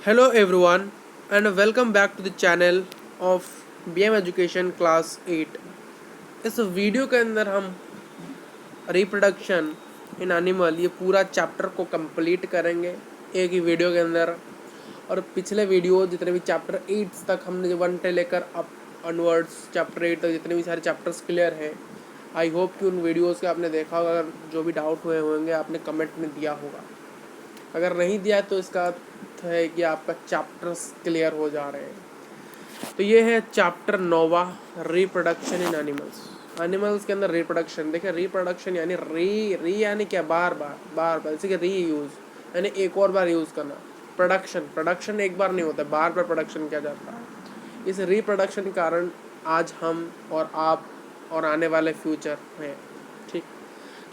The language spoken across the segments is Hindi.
Hello everyone and welcome back to the channel of BM Education Class 8। इस वीडियो के अंदर हम रिप्रोडक्शन इन एनिमल ये पूरा चैप्टर को कंप्लीट करेंगे एक ही वीडियो के अंदर। और पिछले वीडियो जितने भी चैप्टर 8 तक हमने 1 से लेकर अप ऑनवर्ड्स चैप्टर 8 तक जितने भी सारे चैप्टर्स क्लियर हैं, आई होप कि उन वीडियोज़ के आपने देखा होगा। अगर जो भी डाउट हुए होंगे आपने कमेंट में दिया होगा, अगर नहीं दिया है तो इसका अर्थ है कि आपका चैप्टर्स क्लियर हो जा रहे हैं। तो ये है चैप्टर 9वां, रिप्रोडक्शन इन एनिमल्स। एनिमल्स के अंदर रिप्रोडक्शन देखिए, रिप्रोडक्शन यानी री यानी क्या, बार बार जैसे कि री यूज़ यानी एक और बार यूज़ करना। प्रोडक्शन एक बार नहीं होता, बार बार प्रोडक्शन किया जाता है। इस रिप्रोडक्शन के कारण आज हम और आप और आने वाले फ्यूचर हैं। ठीक,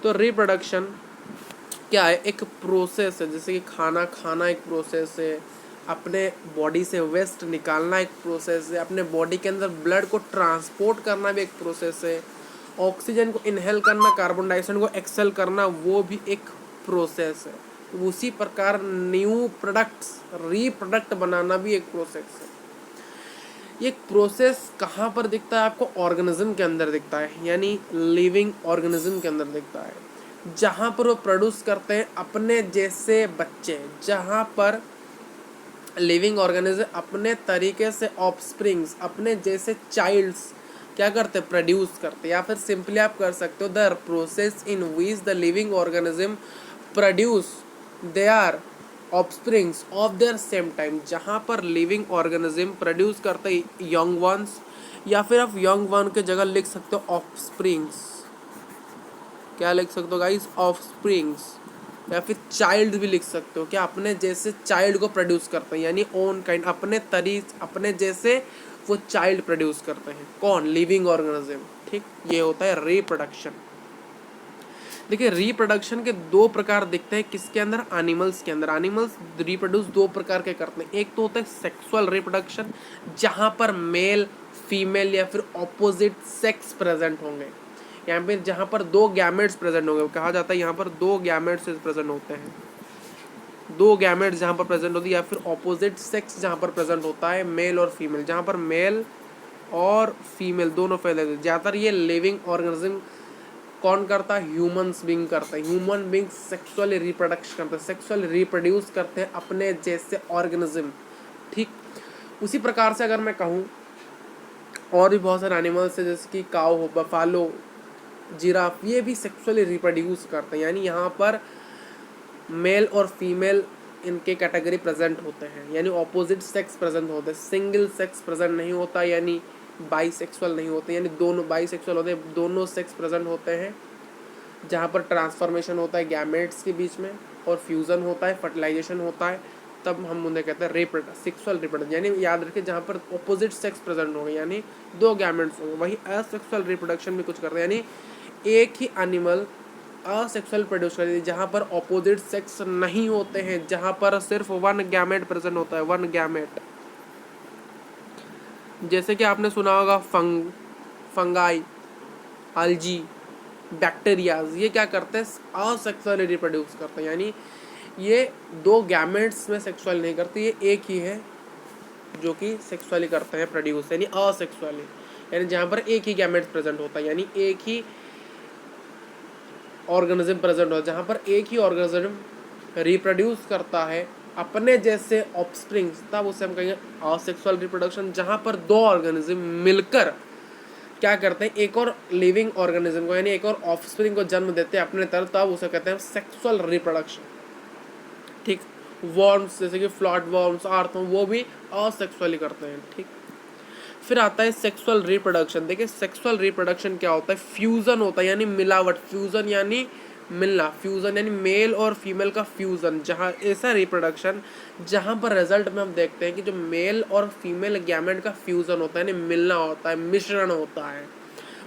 तो रिप्रोडक्शन क्या है? एक प्रोसेस है, जैसे कि खाना खाना एक प्रोसेस है, अपने बॉडी से वेस्ट निकालना एक प्रोसेस है, अपने बॉडी के अंदर ब्लड को ट्रांसपोर्ट करना भी एक प्रोसेस है, ऑक्सीजन को इनहेल करना, कार्बन डाइऑक्साइड को एक्सेल करना वो भी एक प्रोसेस है। उसी प्रकार न्यू प्रोडक्ट्स रीप्रोडक्ट बनाना भी एक प्रोसेस है। ये प्रोसेस कहाँ पर दिखता है आपको? ऑर्गेनिज्म के अंदर दिखता है, यानी लिविंग ऑर्गेनिज्म के अंदर दिखता है, जहाँ पर वो प्रोड्यूस करते हैं अपने जैसे बच्चे, जहाँ पर लिविंग ऑर्गेनिज्म अपने तरीके से ऑफस्प्रिंग्स, अपने जैसे चाइल्ड्स क्या करते हैं? प्रोड्यूस करते हैं। या फिर सिंपली आप कर सकते हो, the process in which the living organism produce their offsprings of their same time, जहाँ पर लिविंग ऑर्गेनिज्म प्रोड्यूस करते हैं यंग वंस, या फिर आप यंग वन के जगह लिख सकते हो ऑफस्प्रिंग्स। क्या लिख सकते हो गाइस? ऑफस्प्रिंग्स, या फिर चाइल्ड भी लिख सकते हो। क्या अपने जैसे चाइल्ड को प्रोड्यूस करते हैं, यानी ओन काइंड, अपने जैसे वो चाइल्ड प्रोड्यूस करते हैं। कौन? Living organism. ठीक, ये होता है रिप्रोडक्शन। देखिए, रिप्रोडक्शन के दो प्रकार दिखते हैं किसके अंदर? एनिमल्स के अंदर। एनिमल्स रिप्रोड्यूस दो प्रकार के करते हैं। एक तो होता है सेक्सुअल रिप्रोडक्शन, जहाँ पर मेल फीमेल या फिर ऑपोजिट सेक्स प्रेजेंट होंगे। यहाँ पे जहाँ पर दो गैमेट्स प्रेजेंट होंगे, कहा जाता है यहाँ पर दो गैमेट्स प्रेजेंट होते हैं, दो गैमेट्स जहाँ पर प्रेजेंट होती है, या फिर ऑपोजिट सेक्स जहाँ पर प्रेजेंट होता है, मेल और फीमेल, जहाँ पर मेल और फीमेल दोनों फैले थे। ज़्यादातर ये लिविंग ऑर्गेनिज्म कौन करता है? ह्यूमंस बीइंग करता है। ह्यूमन बीइंग सेक्सुअली रिप्रोडक्शन करते हैं, सेक्सुअली रिप्रोड्यूस करते हैं अपने जैसे ऑर्गेनिज्म। ठीक, उसी प्रकार से अगर मैं कहूँ और भी बहुत सारे एनिमल्स है, जैसे कि काऊ हो, बफालो, जिराफ, ये भी सेक्सुअली रिप्रोड्यूस करते हैं। यानी यहाँ पर मेल और फीमेल इनके कैटेगरी प्रेजेंट होते हैं, यानी ऑपोजिट सेक्स प्रेजेंट होते हैं। सिंगल सेक्स प्रेजेंट नहीं होता, यानी बाईसेक्सुअल नहीं होते, यानी दोनों बाईसेक्सुअल होते हैं, दोनों सेक्स प्रेजेंट होते हैं, जहाँ पर ट्रांसफॉर्मेशन होता है गैमेट्स के बीच में और फ्यूज़न होता है, फर्टिलाइजेशन होता है, तब हम उन्हें कहते हैं सेक्सुअल रिप्रोडक्शन। यानी याद रखिए, जहाँ पर ऑपोजिट सेक्स प्रेजेंट होंगे, यानी दो गैमेट्स होंगे। वही असेक्सुअल रिप्रोडक्शन भी कुछ करते हैं, यानी एक ही एनिमल असेक्सुअल प्रोड्यूस करती है, जहाँ पर ऑपोजिट सेक्स नहीं होते हैं, जहाँ पर सिर्फ वन गैमेट प्रेजेंट होता है, वन गैमेट। जैसे कि आपने सुना होगा फंगाई, algae, बैक्टीरियाज, ये क्या करते हैं? असेक्सुअली रिप्रोड्यूस करते हैं, यानी ये दो गैमेट्स में सेक्सुअल नहीं करते, ये एक ही है जो कि सेक्सुअली करते हैं प्रोड्यूस, यानी असेक्सुअली, यानी जहाँ पर एक ही गैमेट्स प्रेजेंट होता है, यानी एक ही ऑर्गेनिज्म प्रेजेंट हो, जहाँ पर एक ही ऑर्गेनिज्म रिप्रोड्यूस करता है अपने जैसे ऑफस्प्रिंग्स, तब उसे हम कहेंगे असेक्सुअल रिप्रोडक्शन। जहाँ पर दो ऑर्गेनिज्म मिलकर क्या करते हैं? एक और लिविंग ऑर्गेनिज्म को, यानी एक और ऑफस्प्रिंग को जन्म देते हैं अपने तरफ, तब उसे कहते हैं सेक्सुअल रिप्रोडक्शन। ठीक, वर्म्स जैसे कि फ्लॉट वर्म्स, आर्थवर्म, वो भी असेक्सुअली करते हैं। ठीक, फिर आता है सेक्सुअल रिप्रोडक्शन। देखिए, सेक्सुअल रिप्रोडक्शन क्या होता है? फ्यूजन होता है, यानी मिलावट। फ्यूजन यानी मिलना, फ्यूजन यानी मेल और फीमेल का फ्यूजन, जहाँ ऐसा रिप्रोडक्शन जहाँ पर रिजल्ट में हम देखते हैं कि जो मेल और फीमेल गैमेट का फ्यूजन होता है, यानी मिलना होता है, मिश्रण होता है,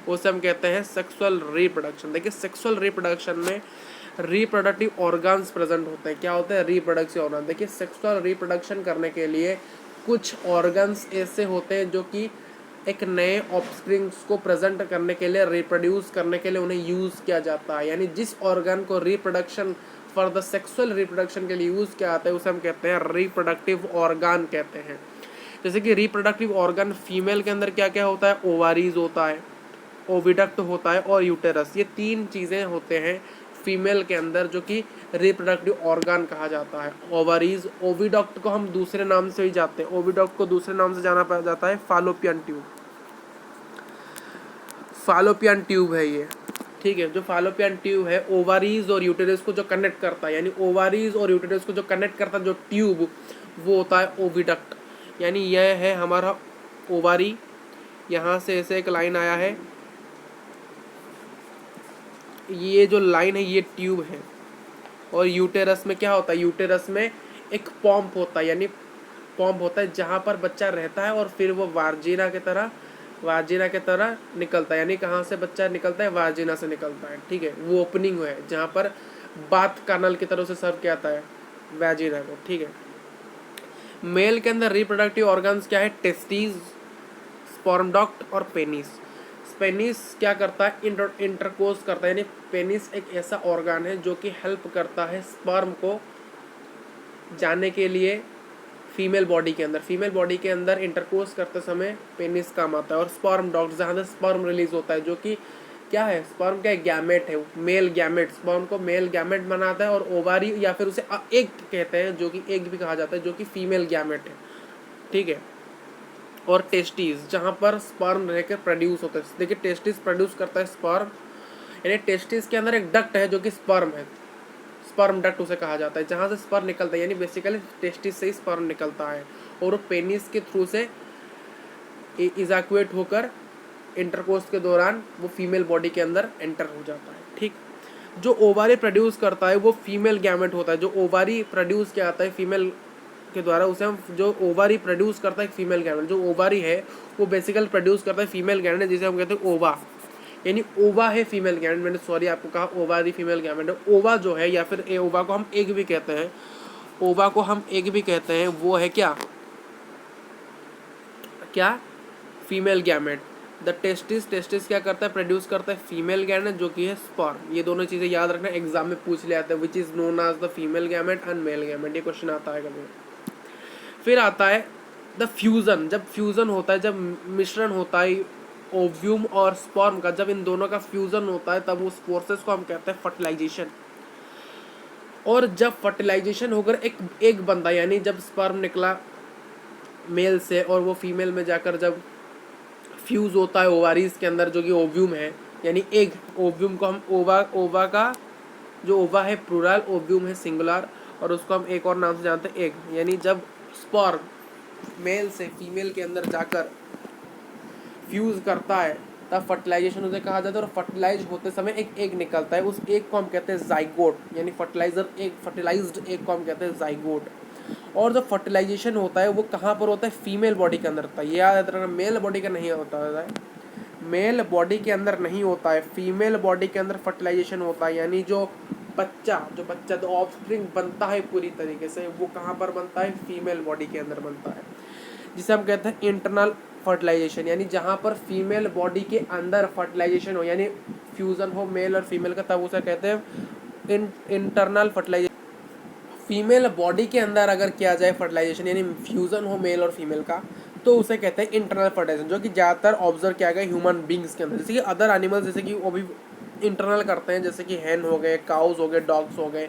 उसे हम कहते हैं सेक्सुअल रिप्रोडक्शन। देखिए, सेक्सुअल रिप्रोडक्शन में रिप्रोडक्टिव ऑर्गन्स प्रेजेंट होते हैं। क्या होते हैं? Reproductive organ. देखिए, सेक्सुअल रिप्रोडक्शन करने के लिए कुछ ऑर्गन्स ऐसे होते हैं जो कि एक नए ऑफस्प्रिंग्स को प्रेजेंट करने के लिए, रिप्रोड्यूस करने के लिए उन्हें यूज़ किया जाता है। यानी जिस ऑर्गन को reproduction for the sexual reproduction के लिए यूज़ किया जाता है उसे हम कहते हैं रिप्रोडक्टिव ऑर्गन कहते हैं। जैसे कि रिप्रोडक्टिव ऑर्गन फीमेल के अंदर क्या क्या होता है, ओवारीज होता है, ओविडक्ट होता है और यूटेरस, ये 3 चीज़ें होते हैं फीमेल के अंदर जो कि रिप्रोडक्टिव ऑर्गन कहा जाता है। ओवरीज, ओविडक्ट को हम दूसरे नाम से ही जानते हैं, ओविडक्ट को दूसरे नाम से जाना जाता है फालोपियन ट्यूब, फालोपियन ट्यूब है ये, ठीक है। जो फालोपियन ट्यूब है ओवारीज और यूटेरस को जो कनेक्ट करता है, यानी ओवारीज और यूटेरस को जो कनेक्ट करता है जो ट्यूब, वो होता है ओविडक्ट। यानी यह है हमारा ओवारी, यहाँ से ऐसे एक लाइन आया है, ये जो लाइन है ये ट्यूब है। और यूटेरस में क्या होता है, यूटेरस में एक पॉम्प होता है, यानी पॉम्प होता है जहाँ पर बच्चा रहता है और फिर वो वार्जिना के तरह निकलता है। यानी कहाँ से बच्चा निकलता है, वार्जिना से निकलता है, ठीक है। वो ओपनिंग है जहाँ पर बाथ कैनल की तरह से सर्व किया जाता है वाजिना को, ठीक है। मेल के अंदर रिप्रोडक्टिव ऑर्गन्स क्या है, टेस्टिस, स्पर्म डक्ट और पेनिस। पेनिस क्या करता है, इंटरकोर्स करता है, यानी पेनिस एक ऐसा ऑर्गन है जो कि हेल्प करता है स्पर्म को जाने के लिए फीमेल बॉडी के अंदर इंटरकोर्स करते समय पेनिस काम आता है। और स्पर्म डक्ट जहाँ से स्पर्म रिलीज होता है, जो कि क्या है, स्पर्म क्या गैमेट है, मेल गैमेट, स्पर्म को मेल गैमेट बनाता है। और ओवारी या फिर उसे एग कहते हैं, जो कि एग भी कहा जाता है, जो कि फीमेल गैमेट है, ठीक है। और टेस्टिस जहाँ पर स्पर्म रहकर प्रोड्यूस होता है, देखिए टेस्टिस प्रोड्यूस करता है स्पर्म, यानी टेस्टिस के अंदर एक डक्ट है जो कि स्पर्म है, स्पर्म डक्ट उसे कहा जाता है, जहाँ से स्पर्म निकलता है, यानी बेसिकली टेस्टिस से ही स्पर्म निकलता है और वो पेनिस के थ्रू से इजैक्यूएट होकर इंटरकोर्स के दौरान वो फीमेल बॉडी के अंदर एंटर हो जाता है, ठीक। जो ओवारी प्रोड्यूस करता है वो फीमेल गैमेट होता है, जो ओवारी प्रोड्यूस किया जाता है फीमेल के द्वारा उसे हम, जो ओवारी प्रोड्यूस करता है फीमेल गैमेट, जो ओवारी है वो बेसिकली प्रोड्यूस करता है फीमेल गैमेट, जिसे हम कहते हैं ओवा, यानी ओवा है फीमेल गैमेट। मैंने सॉरी आपको कहा ओवारी फीमेल गैमेट है। ओवा जो है या फिर ओवा को हम एग भी कहते हैं, ओवा को हम एग भी कहते हैं, वो है क्या क्या फीमेल गैमेट। द टेस्टिस क्या करता है, प्रोड्यूस करता है फीमेल गैमेट जो कि है स्पर्म। ये दोनों चीज़ें याद रखना, एग्जाम में पूछ लिया जाता है, which is known as the female gamete and male gamete, ये क्वेश्चन आता है कभी। फिर आता है द फ्यूज़न, जब फ्यूज़न होता है, जब मिश्रण होता है ओव्यूम और स्पर्म का, जब इन दोनों का फ्यूज़न होता है तब उस प्रोसेस को हम कहते हैं फर्टिलाइजेशन। और जब फर्टिलाइजेशन होकर एक एग बनता है, यानी जब स्पर्म निकला मेल से और वो फीमेल में जाकर जब फ्यूज़ होता है ओवारीज के अंदर जो कि ओव्यूम है, यानी एग, ओव्यूम को हम ओवा का जो ओवा है प्लूरल, ओव्यूम है सिंगुलर, और उसको हम एक और नाम से जानते हैं एग। यानी जब स्पर्म मेल से फीमेल के अंदर जाकर फ्यूज करता है तब फर्टिलाइजेशन उसे कहा जाता है। और फर्टिलाइज होते समय एक एग निकलता है, उस एग को हम कहते हैं जाइगोट, यानी फर्टिलाइज्ड एग को हम कहते हैं जाइगोट। और जब फर्टिलाइजेशन होता है वो कहाँ पर होता है, फीमेल बॉडी के अंदर होता है, ये याद रखना, मेल बॉडी का नहीं होता है, मेल बॉडी के अंदर नहीं होता है, फीमेल बॉडी के अंदर फर्टिलाइजेशन होता है। यानी जो बच्चा जो ऑफस्प्रिंग बनता है पूरी तरीके से, वो कहाँ पर बनता है, फीमेल बॉडी के अंदर बनता है, जिसे हम कहते हैं इंटरनल फर्टिलाइजेशन। यानी जहाँ पर फीमेल बॉडी के अंदर फर्टिलाइजेशन हो, यानी फ्यूज़न हो मेल और फीमेल का, तब उसे कहते हैं इंटरनल फर्टिलाइजेशन। फीमेल बॉडी के अंदर अगर किया जाए फर्टिलाइजेशन, यानी फ्यूज़न हो मेल और फीमेल का, तो उसे कहते हैं इंटरनल फर्टिलाइजेशन, जो कि ज़्यादातर ऑब्जर्व किया गया ह्यूमन बींग्स के अंदर। जैसे कि अदर एनिमल्स जैसे कि वो भी इंटरनल करते हैं, जैसे कि हैन हो गए, काउस हो गए, डॉग्स हो गए,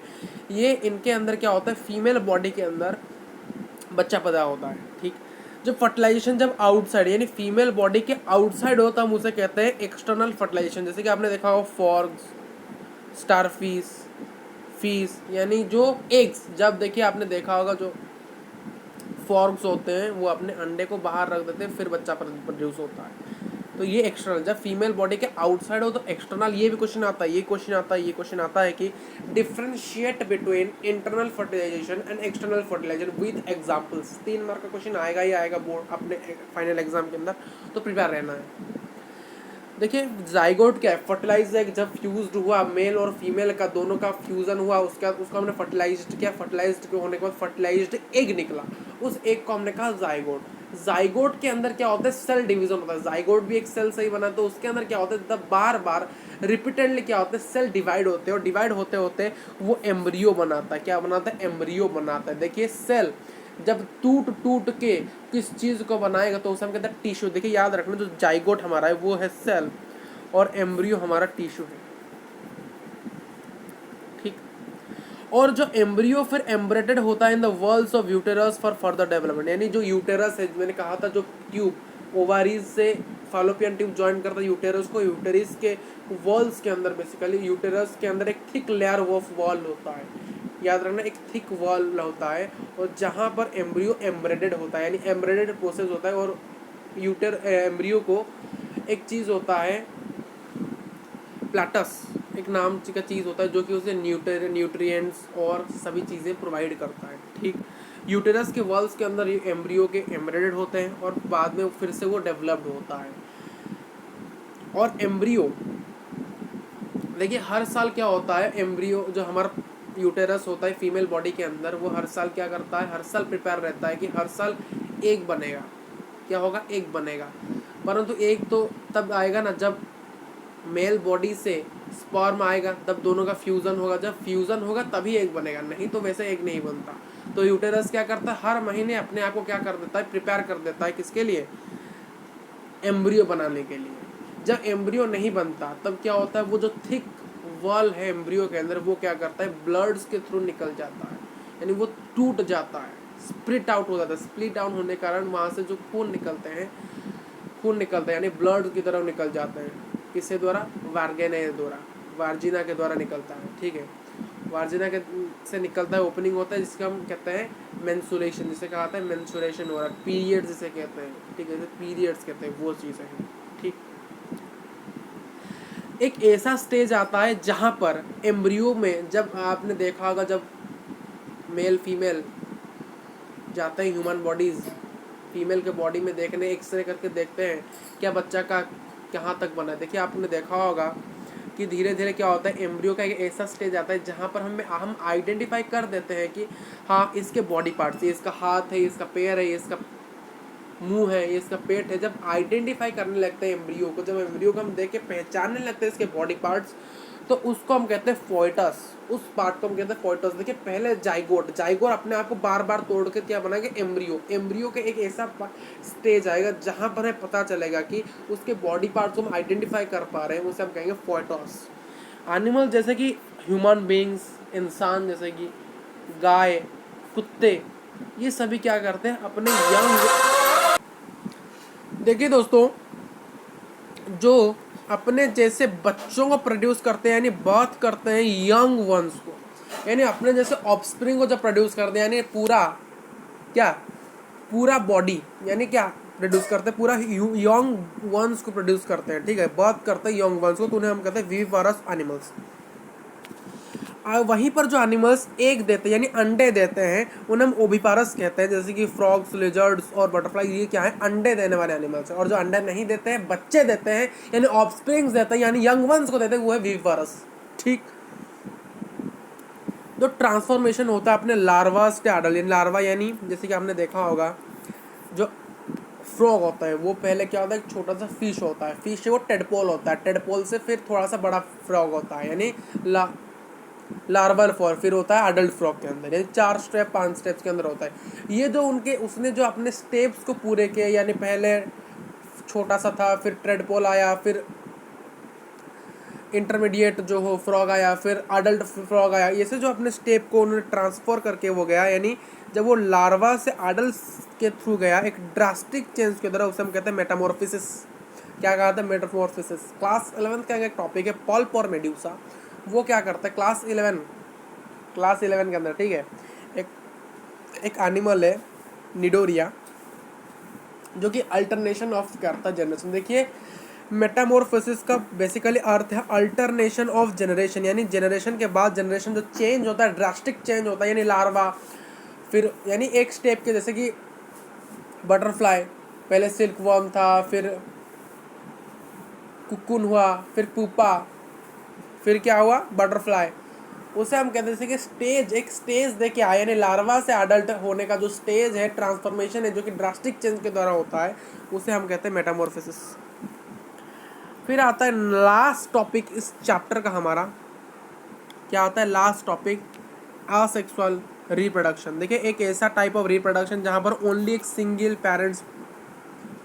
ये इनके अंदर क्या होता है, फीमेल बॉडी के अंदर बच्चा पैदा होता है, ठीक। जब फर्टिलाइजेशन जब आउटसाइड यानी फीमेल बॉडी के आउटसाइड हो, तो हम उसे कहते हैं एक्सटर्नल फर्टिलाइजेशन। जैसे कि आपने देखा हो फॉर्ग्स, स्टारफिश, फिश, यानी जो एग्स, जब देखिए आपने देखा होगा जो फॉर्ग्स होते हैं वो अपने अंडे को बाहर रख देते हैं, फिर बच्चा प्रोड्यूस होता है, तो ये एक्सटर्नल। जब फीमेल बॉडी के आउटसाइड हो तो एक्सटर्नल। ये भी क्वेश्चन आता है, ये क्वेश्चन आता है कि differentiate between internal fertilisation and external fertilisation with examples. 3 mark का क्वेश्चन आएगा ही आएगा बोर्ड अपने फाइनल एग्जाम के अंदर, तो प्रिपेयर रहना है। देखिए जाइगोट क्या है, फर्टिलाइज एग जब फ्यूज्ड हुआ मेल और फीमेल का, दोनों का फ्यूजन हुआ, उसको हमने फर्टिलाइज्ड किया, फर्टिलाइज्ड होने के बाद फर्टिलाइज्ड एग निकला, उस एग को हमने कहा जाइगोट। जाइगोट के अंदर क्या होता है, सेल डिवीजन होता है। जाइगोट भी एक सेल से ही बना, तो उसके अंदर क्या होता है, तब बार बार रिपीटेडली क्या होता है, सेल डिवाइड होते हैं, और डिवाइड होते होते वो एम्ब्रियो बनाता है। क्या बनाता है, एम्ब्रियो बनाता है। देखिए सेल जब टूट टूट के किस चीज को बनाएगा तो उसे हम कहते हैं टिश्यू। देखिए याद रखना, जो जाइगोट हमारा है वो है सेल, और एम्ब्रियो हमारा टिश्यू है, ठीक। और जो एम्ब्रियो फिर एम्ब्रेडेड होता है in the walls of uterus for further development, यानी जो यूटेरस है, मैंने कहा था जो ट्यूब ओवारीज से फालोपियन ट्यूब ज्वाइन करता है यूटेरस को, यूटेरस के वॉल्स के अंदर बेसिकली यूटेरस के अंदर एक थिक लेयर ऑफ वॉल होता है, याद रखना एक थिक वॉल होता है, और जहाँ पर एम्ब्रियो एम्ब्रेडेड होता है, यानी एम्ब्रेडेड प्रोसेस होता है। और एम्ब्रियो को एक चीज़ होता है प्लाटस, एक नाम का चीज़ होता है जो कि उसे न्यूट्रिएंट्स और सभी चीज़ें प्रोवाइड करता है, ठीक। यूटेरस के वॉल्स के अंदर ये एम्ब्रियो के एम्ब्रेडेड होते हैं, और बाद में फिर से वो डेवलप्ड होता है। और एम्ब्रियो देखिए हर साल क्या होता है, एम्ब्रियो जो हमारा यूटेरस होता है फीमेल बॉडी के अंदर, वो हर साल क्या करता है, हर साल प्रिपेयर रहता है कि हर साल एक बनेगा। क्या होगा, एक बनेगा। परंतु एक तो तब आएगा ना जब मेल बॉडी से स्पर्म आएगा, तब दोनों का फ्यूजन होगा, जब फ्यूजन होगा तभी एक बनेगा, नहीं तो वैसे एक नहीं बनता। तो यूटेरस क्या करता है, हर महीने अपने आप को क्या कर देता है, प्रिपेयर कर देता है, किसके लिए, एम्ब्रियो बनाने के लिए। जब एम्ब्रियो नहीं बनता तब क्या होता है, वो जो थिक वॉल है एम्ब्रियो के अंदर, वो क्या करता है, ब्लड्स के थ्रू निकल जाता है, यानी वो टूट जाता है, स्प्लिट आउट हो जाता है। स्प्लिट आउट होने के कारण वहाँ से जो खून निकलते हैं, खून निकलता है, यानी ब्लड की तरफ निकल जाते हैं, किसके द्वारा, वार्गेने द्वारा, वार्जिना के द्वारा निकलता है, ठीक है। वार्जिना के से निकलता है, ओपनिंग होता है, जिसका हम कहते हैं मेंसुरेशन, जिसे कहा जाता है मेंसुरेशन हो रहा है, पीरियड जिसे कहते हैं, ठीक है, पीरियड्स कहते हैं, वो चीज़ें हैं, ठीक। एक ऐसा स्टेज आता है जहाँ पर एम्ब्रियो में, जब आपने देखा होगा जब मेल फीमेल जाते हैं ह्यूमन बॉडीज, फीमेल के बॉडी में देखने, एक्सरे करके देखते हैं क्या बच्चा का कहाँ तक बना है। देखिए आपने देखा होगा कि धीरे धीरे क्या होता है, एम्ब्रियो का एक ऐसा स्टेज आता है जहाँ पर हम आइडेंटिफाई कर देते हैं कि हाँ इसके बॉडी पार्ट्स, ये इसका हाथ है, ये इसका पैर है, ये इसका मुंह है, ये इसका पेट है। जब आइडेंटिफाई करने लगते हैं एम्ब्रियो को, जब एम्ब्रियो को हम देख के पहचानने लगते हैं इसके बॉडी पार्ट्स, तो उसको हम कहते हैं फोइटस, उस पार्ट को हम कहते हैं फोइटस। देखिए पहले जाइगोट, जाइगोट अपने आप को बार बार तोड़ के क्या बनाएगा, एम्ब्रियो। एम्ब्रियो के एक ऐसा स्टेज आएगा जहाँ पर हमें पता चलेगा कि उसके बॉडी पार्ट्स को हम आइडेंटिफाई कर पा रहे हैं, उसे हम कहेंगे फोइटस। एनिमल जैसे कि ह्यूमन बींग्स, इंसान जैसे कि गाय, कुत्ते, ये सभी क्या करते हैं, अपने यंग, देखिए दोस्तों, जो अपने जैसे बच्चों को प्रोड्यूस करते हैं, यानी बात करते हैं यंग वंस को, यानी अपने जैसे ऑफस्प्रिंग को जब प्रोड्यूस करते हैं, यानी पूरा क्या, पूरा बॉडी, यानी क्या प्रोड्यूस करते हैं, पूरा यंग वंस को प्रोड्यूस करते हैं, ठीक है, बात करते हैं यंग वंस को, तो उन्हें हम कहते हैं विविपारस एनिमल्स। वहीं पर जो एनिमल्स एग देते हैं यानी अंडे देते हैं, उन्हें हम ओविपारस कहते हैं, जैसे कि फ्रॉग्स, लिजर्ड्स और बटरफ्लाई, ये क्या है, अंडे देने वाले एनिमल्स हैं। और जो अंडे नहीं देते हैं, बच्चे देते हैं, यानी ऑफस्प्रिंग्स देते हैं, यानी यंग वंस को देते हैं, वो है विविपारस, ठीक। जो ट्रांसफॉर्मेशन होता है अपने लार्वा से एडल्ट, यानी लार्वा, यानी जैसे कि आपने देखा होगा जो फ्रॉग होता है वो पहले क्या होता है, एक छोटा सा फिश होता है, फिश से वो टेडपोल होता है, टेडपोल से फिर थोड़ा सा बड़ा फ्रॉग होता है, यानी लार्वल फॉर, फिर होता है अडल्ट फ्रॉग के अंदर, यानी 4 स्टेप 5 स्टेप्स के अंदर होता है। ये जो उनके उसने जो अपने स्टेप्स को पूरे किए, यानी पहले छोटा सा था, फिर ट्रेडपोल आया, फिर इंटरमीडिएट जो हो फ्रॉग आया, फिर अडल्ट फ्रॉग आया, ये से जो अपने स्टेप को उन्होंने ट्रांसफर करके वो गया, यानी जब वो लार्वा से अडल्ट के थ्रू गया, एक ड्रास्टिक चेंज की तरह, उसे हम कहते हैं मेटामॉर्फोसिस। क्या कहा था, मेटामॉर्फोसिस। क्लास 11 का एक टॉपिक है पल्प और मेड्यूसा, वो क्या करता है क्लास 11 के अंदर, ठीक है, एक एनिमल है निडोरिया, जो कि अल्टरनेशन ऑफ करता है जनरेशन। देखिए मेटामॉर्फोसिस का बेसिकली अर्थ है अल्टरनेशन ऑफ जनरेशन, यानी जनरेशन के बाद जनरेशन जो चेंज होता है, ड्रास्टिक चेंज होता है, यानी लार्वा, फिर यानी एक स्टेप के, जैसे कि बटरफ्लाई पहले सिल्क वर्म था, फिर कुकुन हुआ, फिर पुपा, फिर क्या हुआ, बटरफ्लाई, उसे हम कहते हैं जैसे कि स्टेज, एक स्टेज देके आए, यानी लार्वा से अडल्ट होने का जो स्टेज है, ट्रांसफॉर्मेशन है जो कि ड्रास्टिक चेंज के द्वारा होता है, उसे हम कहते हैं मेटामॉर्फोसिस। फिर आता है लास्ट टॉपिक इस चैप्टर का हमारा, क्या आता है लास्ट टॉपिक, असेक्सुअल रिप्रोडक्शन। देखिए एक ऐसा टाइप ऑफ रिप्रोडक्शन जहाँ पर ओनली एक सिंगल पेरेंट्स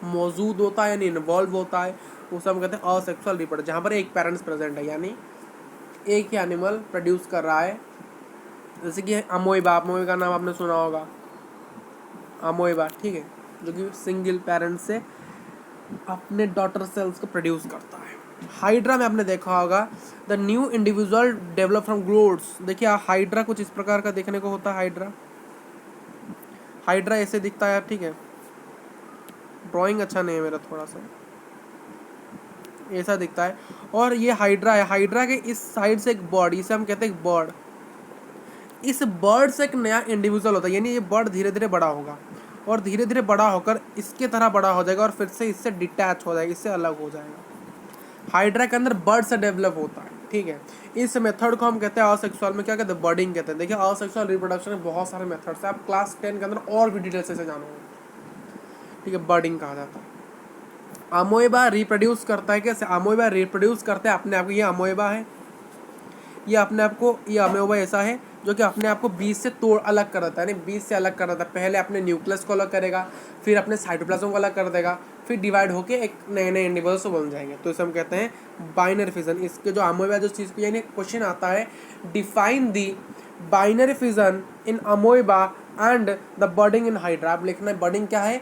मौजूद होता है यानी इन्वॉल्व होता है, उसे हम कहते हैं असेक्सुअल रिप्रोडक्शन, जहाँ पर एक पेरेंट्स प्रेजेंट है यानी एक ही एनिमल प्रोड्यूस कर रहा है। जैसे कि अमोइबा, अमोइबा का नाम आपने सुना होगा, अमोइबा, ठीक है, जो कि सिंगल पेरेंट से अपने डॉटर सेल्स को प्रोड्यूस करता है। हाइड्रा में आपने देखा होगा the new individual develop from growths. देखिए हाइड्रा कुछ इस प्रकार का देखने को होता है। हाइड्रा, हाइड्रा ऐसे दिखता है, ठीक है, ड्राइंग अच्छा नहीं है मेरा, थोड़ा सा ऐसा दिखता है। और ये हाइड्रा है, हाइड्रा के इस साइड से एक बर्ड, इसे हम कहते हैं एक बर्ड, इस बर्ड से एक नया इंडिविजुअल होता है, यानी ये बर्ड धीरे धीरे बड़ा होगा और धीरे धीरे बड़ा होकर इसके तरह बड़ा हो जाएगा और फिर से इससे डिटैच हो जाएगा, इससे अलग हो जाएगा। हाइड्रा के अंदर बर्ड से डेवलप होता है, ठीक है। इस मेथड को हम कहते हैं असेक्सुअल में क्या कहते हैं, बर्डिंग कहते हैं। देखिए असेक्सुअल रिप्रोडक्शन में बहुत सारे मेथड्स हैं, आप क्लास 10 के अंदर और भी डिटेल से जानोगे, ठीक है। बर्डिंग कहा जाता है। अमोइबा रिप्रोड्यूस करता है कैसे, अमोइबा रिप्रोड्यूस करता है अपने आप को, ये अमोइबा है, ये अपने आप को, ये अमोइबा ऐसा है जो कि अपने आप को बीज से तोड़ अलग कर देता है, यानी बीज से अलग कर देता है। पहले अपने न्यूक्लियस को अलग करेगा, फिर अपने साइटोप्लाज्म को अलग कर देगा, फिर डिवाइड होके एक नए नए इंडिविजुअल्स बन जाएंगे, तो इसे हम कहते हैं बाइनरी फिजन। इसके जो अमोइबा जो चीज़ को, यानी क्वेश्चन आता है define the binary fission in amoeba and the budding in hydra. आप लिखना है बर्डिंग क्या है,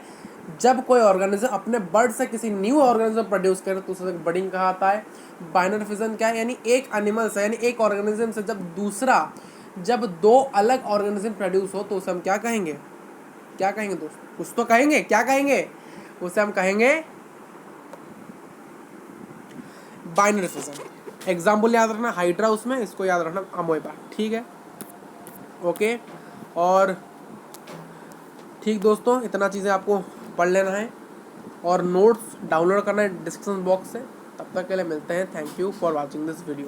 जब कोई ऑर्गेनिज्म अपने बर्ड से किसी न्यू ऑर्गेनिज्म प्रोड्यूस करे तो उसे बर्डिंग कहा जाता है। बाइनरी फिजन क्या है, यानी एक एनिमल से, यानी एक ऑर्गेनिज्म से जब दो अलग ऑर्गेनिज्म प्रोड्यूस हो तो उसे हम क्या कहेंगे, क्या कहेंगे दोस्त, कुछ तो कहेंगे, क्या कहेंगे, उसे हम कहेंगे बाइनरी फिजन। एग्जाम्पल याद रखना हाइड्रा, उसमें इसको याद रखना अमोइबा, ठीक है, ओके। और ठीक दोस्तों, इतना चीज़ें आपको पढ़ लेना है और नोट्स डाउनलोड करना है डिस्क्रिप्शन बॉक्स से। तब तक के लिए मिलते हैं, thank you for watching this video.